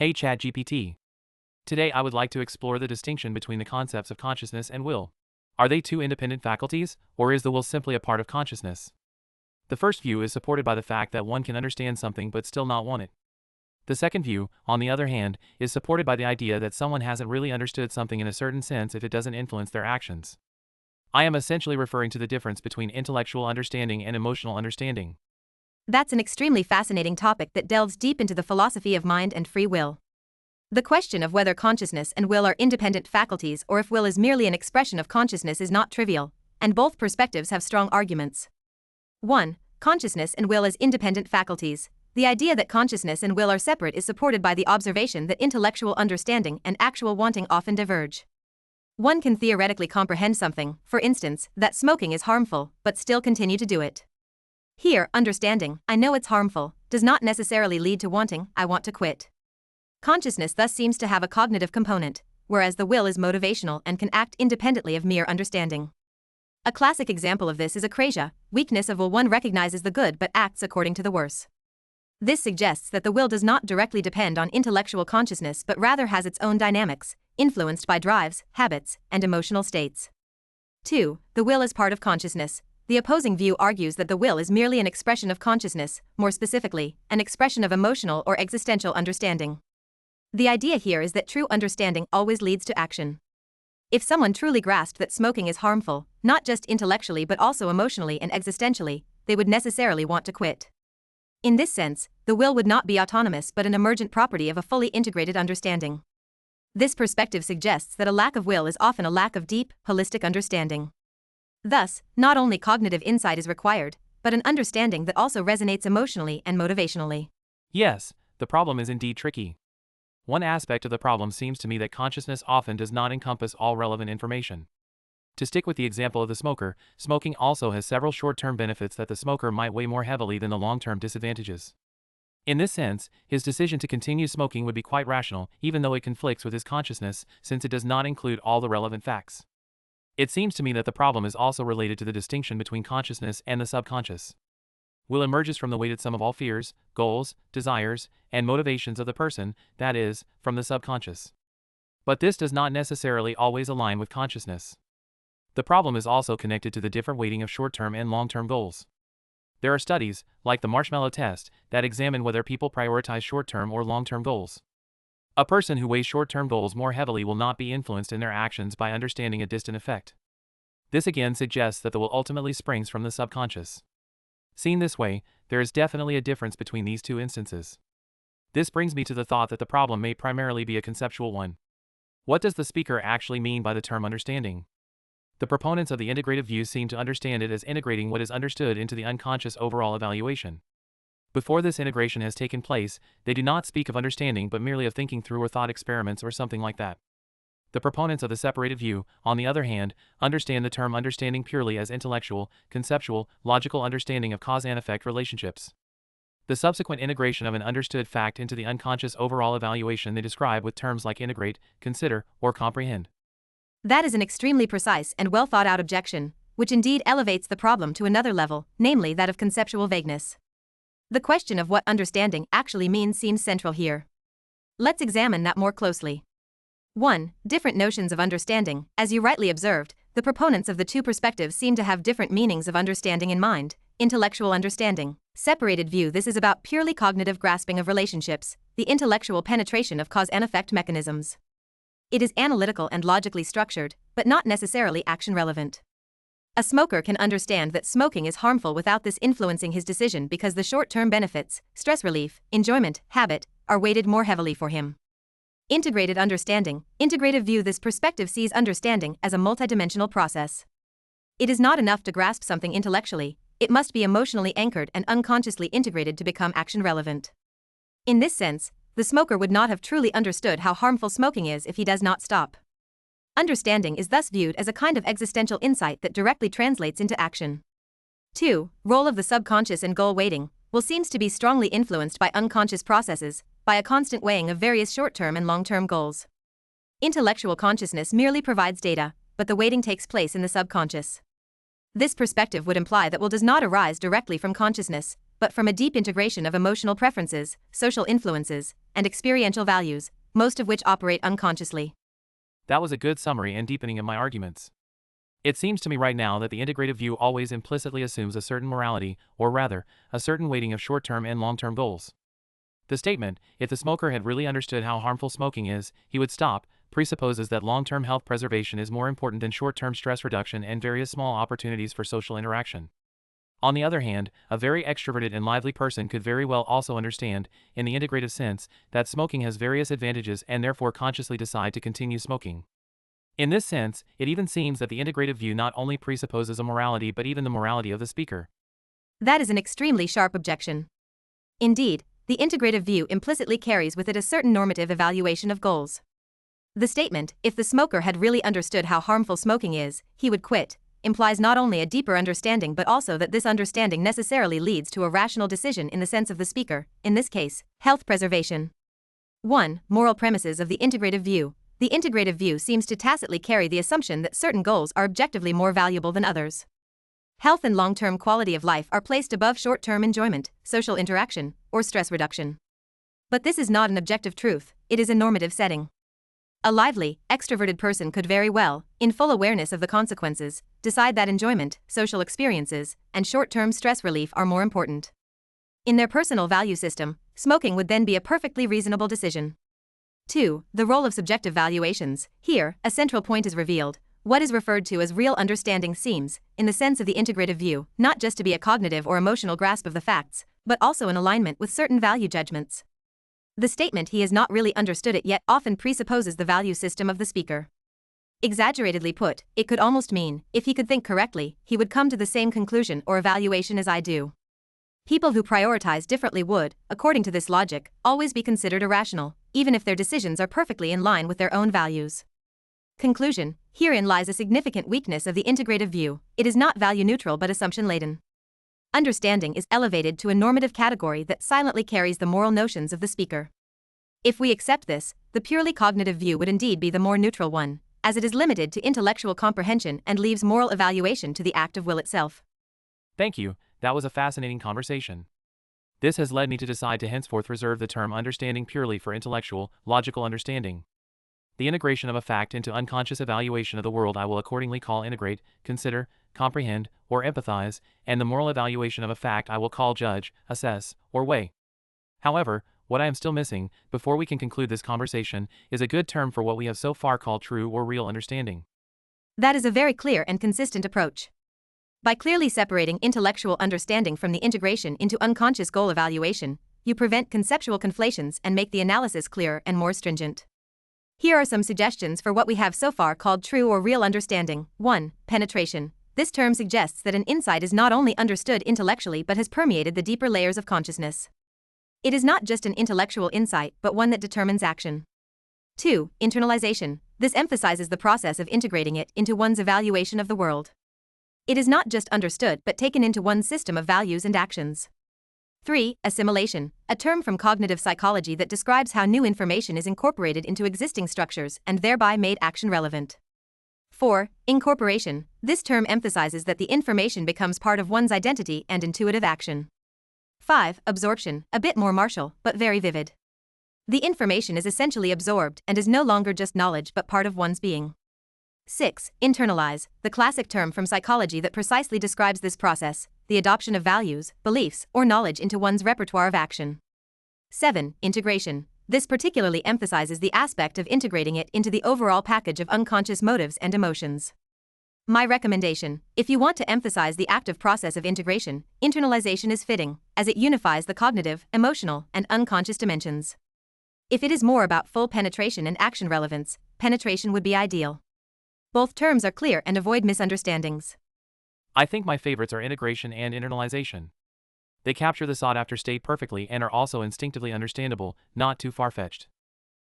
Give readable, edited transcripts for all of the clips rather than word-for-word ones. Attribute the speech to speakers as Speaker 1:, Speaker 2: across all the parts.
Speaker 1: Hey ChatGPT. Today I would like to explore the distinction between the concepts of consciousness and will. Are they two independent faculties, or is the will simply a part of consciousness? The first view is supported by the fact that one can understand something but still not want it. The second view, on the other hand, is supported by the idea that someone hasn't really understood something in a certain sense if it doesn't influence their actions. I am essentially referring to the difference between intellectual understanding and emotional understanding.
Speaker 2: That's an extremely fascinating topic that delves deep into the philosophy of mind and free will. The question of whether consciousness and will are independent faculties or if will is merely an expression of consciousness is not trivial, and both perspectives have strong arguments. 1. Consciousness and will as independent faculties. The idea that consciousness and will are separate is supported by the observation that intellectual understanding and actual wanting often diverge. One can theoretically comprehend something, for instance, that smoking is harmful, but still continue to do it. Here, understanding, I know it's harmful, does not necessarily lead to wanting, I want to quit. Consciousness thus seems to have a cognitive component, whereas the will is motivational and can act independently of mere understanding. A classic example of this is akrasia, weakness of will. One recognizes the good but acts according to the worse. This suggests that the will does not directly depend on intellectual consciousness but rather has its own dynamics, influenced by drives, habits, and emotional states. 2. The will is part of consciousness. The opposing view argues that the will is merely an expression of consciousness, more specifically, an expression of emotional or existential understanding. The idea here is that true understanding always leads to action. If someone truly grasped that smoking is harmful, not just intellectually but also emotionally and existentially, they would necessarily want to quit. In this sense, the will would not be autonomous but an emergent property of a fully integrated understanding. This perspective suggests that a lack of will is often a lack of deep, holistic understanding. Thus, not only cognitive insight is required, but an understanding that also resonates emotionally and motivationally.
Speaker 1: Yes, the problem is indeed tricky. One aspect of the problem seems to me that consciousness often does not encompass all relevant information. To stick with the example of the smoker, smoking also has several short-term benefits that the smoker might weigh more heavily than the long-term disadvantages. In this sense, his decision to continue smoking would be quite rational, even though it conflicts with his consciousness, since it does not include all the relevant facts. It seems to me that the problem is also related to the distinction between consciousness and the subconscious. Will emerges from the weighted sum of all fears, goals, desires, and motivations of the person, that is, from the subconscious. But this does not necessarily always align with consciousness. The problem is also connected to the different weighting of short-term and long-term goals. There are studies, like the marshmallow test, that examine whether people prioritize short-term or long-term goals. A person who weighs short-term goals more heavily will not be influenced in their actions by understanding a distant effect. This again suggests that the will ultimately springs from the subconscious. Seen this way, there is definitely a difference between these two instances. This brings me to the thought that the problem may primarily be a conceptual one. What does the speaker actually mean by the term understanding? The proponents of the integrative view seem to understand it as integrating what is understood into the unconscious overall evaluation. Before this integration has taken place, they do not speak of understanding but merely of thinking through or thought experiments or something like that. The proponents of the separated view, on the other hand, understand the term understanding purely as intellectual, conceptual, logical understanding of cause and effect relationships. The subsequent integration of an understood fact into the unconscious overall evaluation they describe with terms like integrate, consider, or comprehend.
Speaker 2: That is an extremely precise and well thought out objection, which indeed elevates the problem to another level, namely that of conceptual vagueness. The question of what understanding actually means seems central here. Let's examine that more closely. 1. Different notions of understanding. As you rightly observed, the proponents of the two perspectives seem to have different meanings of understanding in mind. Intellectual understanding. Separated view. This is about purely cognitive grasping of relationships, the intellectual penetration of cause and effect mechanisms. It is analytical and logically structured, but not necessarily action relevant. A smoker can understand that smoking is harmful without this influencing his decision because the short-term benefits, stress relief, enjoyment, habit, are weighted more heavily for him. Integrated understanding. Integrative view. This perspective sees understanding as a multidimensional process. It is not enough to grasp something intellectually, it must be emotionally anchored and unconsciously integrated to become action relevant. In this sense, the smoker would not have truly understood how harmful smoking is if he does not stop. Understanding is thus viewed as a kind of existential insight that directly translates into action. 2. Role of the subconscious and goal weighting. Will seems to be strongly influenced by unconscious processes, by a constant weighing of various short-term and long-term goals. Intellectual consciousness merely provides data, but the weighting takes place in the subconscious. This perspective would imply that will does not arise directly from consciousness, but from a deep integration of emotional preferences, social influences, and experiential values, most of which operate unconsciously.
Speaker 1: That was a good summary and deepening of my arguments. It seems to me right now that the integrative view always implicitly assumes a certain morality, or rather, a certain weighting of short-term and long-term goals. The statement, if the smoker had really understood how harmful smoking is, he would stop, presupposes that long-term health preservation is more important than short-term stress reduction and various small opportunities for social interaction. On the other hand, a very extroverted and lively person could very well also understand, in the integrative sense, that smoking has various advantages and therefore consciously decide to continue smoking. In this sense, it even seems that the integrative view not only presupposes a morality but even the morality of the speaker.
Speaker 2: That is an extremely sharp objection. Indeed, the integrative view implicitly carries with it a certain normative evaluation of goals. The statement, if the smoker had really understood how harmful smoking is, he would quit, implies not only a deeper understanding but also that this understanding necessarily leads to a rational decision in the sense of the speaker, in this case, health preservation. 1. Moral premises of the integrative view. The integrative view seems to tacitly carry the assumption that certain goals are objectively more valuable than others. Health and long-term quality of life are placed above short-term enjoyment, social interaction, or stress reduction. But this is not an objective truth, it is a normative setting. A lively, extroverted person could very well, in full awareness of the consequences, decide that enjoyment, social experiences, and short-term stress relief are more important. In their personal value system, smoking would then be a perfectly reasonable decision. 2. The role of subjective valuations. Here, a central point is revealed. What is referred to as real understanding seems, in the sense of the integrative view, not just to be a cognitive or emotional grasp of the facts, but also in alignment with certain value judgments. The statement he has not really understood it yet often presupposes the value system of the speaker. Exaggeratedly put, it could almost mean, if he could think correctly, he would come to the same conclusion or evaluation as I do. People who prioritize differently would, according to this logic, always be considered irrational, even if their decisions are perfectly in line with their own values. Conclusion: herein lies a significant weakness of the integrative view. It is not value-neutral but assumption-laden. Understanding is elevated to a normative category that silently carries the moral notions of the speaker. If we accept this, the purely cognitive view would indeed be the more neutral one, as it is limited to intellectual comprehension and leaves moral evaluation to the act of will itself.
Speaker 1: Thank you, that was a fascinating conversation. This has led me to decide to henceforth reserve the term understanding purely for intellectual, logical understanding. The integration of a fact into unconscious evaluation of the world I will accordingly call integrate, consider, comprehend, or empathize, and the moral evaluation of a fact I will call judge, assess, or weigh. However, what I am still missing, before we can conclude this conversation, is a good term for what we have so far called true or real understanding.
Speaker 2: That is a very clear and consistent approach. By clearly separating intellectual understanding from the integration into unconscious goal evaluation, you prevent conceptual conflations and make the analysis clearer and more stringent. Here are some suggestions for what we have so far called true or real understanding. 1. Penetration. This term suggests that an insight is not only understood intellectually but has permeated the deeper layers of consciousness. It is not just an intellectual insight but one that determines action. 2. Internalization. This emphasizes the process of integrating it into one's evaluation of the world. It is not just understood but taken into one's system of values and actions. 3. Assimilation, a term from cognitive psychology that describes how new information is incorporated into existing structures and thereby made action relevant. 4. Incorporation. This term emphasizes that the information becomes part of one's identity and intuitive action. 5. Absorption, a bit more martial, but very vivid. The information is essentially absorbed and is no longer just knowledge but part of one's being. 6. Internalize, the classic term from psychology that precisely describes this process, the adoption of values, beliefs, or knowledge into one's repertoire of action. 7. Integration. This particularly emphasizes the aspect of integrating it into the overall package of unconscious motives and emotions. My recommendation: if you want to emphasize the active process of integration, internalization is fitting, as it unifies the cognitive, emotional, and unconscious dimensions. If it is more about full penetration and action relevance, penetration would be ideal. Both terms are clear and avoid misunderstandings.
Speaker 1: I think my favorites are integration and internalization. They capture the sought-after state perfectly and are also instinctively understandable, not too far-fetched.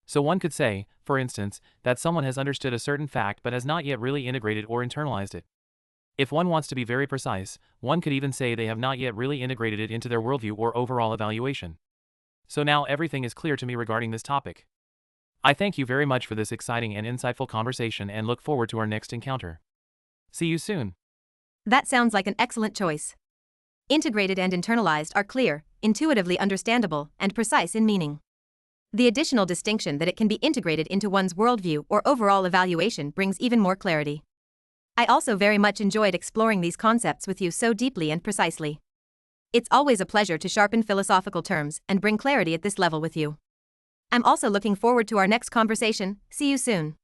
Speaker 1: So one could say, for instance, that someone has understood a certain fact but has not yet really integrated or internalized it. If one wants to be very precise, one could even say they have not yet really integrated it into their worldview or overall evaluation. So now everything is clear to me regarding this topic. I thank you very much for this exciting and insightful conversation and look forward to our next encounter. See you soon.
Speaker 2: That sounds like an excellent choice. Integrated and internalized are clear, intuitively understandable, and precise in meaning. The additional distinction that it can be integrated into one's worldview or overall evaluation brings even more clarity. I also very much enjoyed exploring these concepts with you so deeply and precisely. It's always a pleasure to sharpen philosophical terms and bring clarity at this level with you. I'm also looking forward to our next conversation. See you soon.